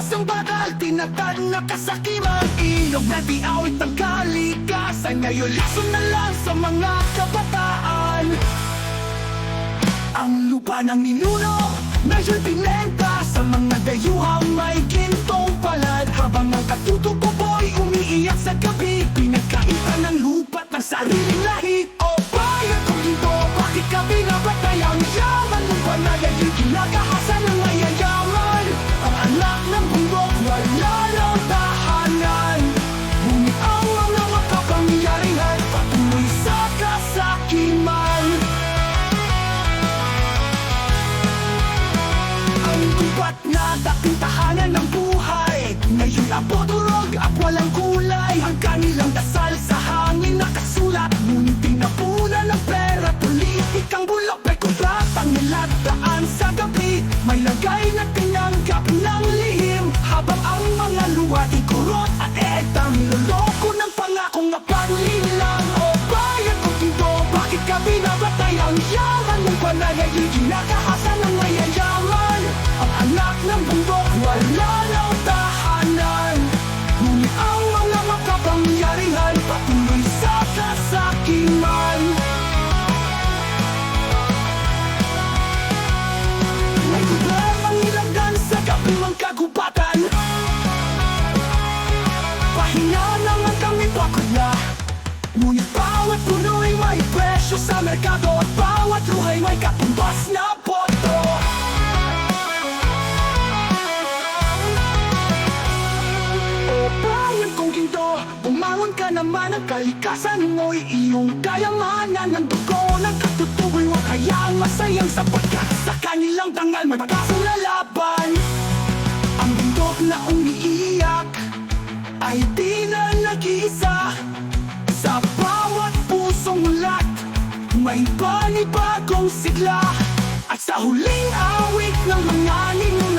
Isang bakal, tinatad na kasakiman. Ilog na di-awit ng kalikasan. Ngayon lason na lang sa mga kabataan. Ang lupa ng ninuno, medyo pinenta. Sa mga dayuhang may gintong palad. Habang ang katutubo-boy umiiyak sa gabi. Pinagkaitan ng lupa't ng sariling lahi. O bayan kong ginto, bakit ka binabatay? Ang yaman mong panayay, ginagahasan ng mayayaman. Ang anak ng bundok, wala ng tahanan. Ngunit ang mga makapangyarihan, patuloy sa kasakiman. Ang gubat na dating tahanan ng buhay, ngayon abot-urog at walang kulay. Ang kanilang dasal sa hangin nakasulat, ngunit tinapunan ng pera, politikang bulok. May kontratang nilataan sa gabi, may lagay na tinanggap ng lihim. Habang ang mga luwadi kurot at etang niloloko ng pangakong napanlilang. O bayan kong ginto, bakit ka binabatay? Ang yaman mong panayay, ginagahasan ng mayayaman. Ang anak ng bundok, wala ng tahanan. Ngunit ang mga makapangyarihan, patuloy sa kasakiman. May problemang ilagdan sa kapimang kagubatan. Pahinga naman kami bakod na. Ngunit bawat puno'y may presyo sa merkado. At bawat luhay may katumbas na boto. O bayan kong ginto, bumangon ka naman. Ang kalikasan mo'y iyong kayamanan. Ang dugo ng katutuboy, huwag hayaang masayang sapagkat sa kanilang dangal may patasang lalaban. Ang bundok na umiiyak ay di na nag-iisa. Sa bawat pusong mulat, may panibagong sigla. At sa huling awit ng mga ninuno,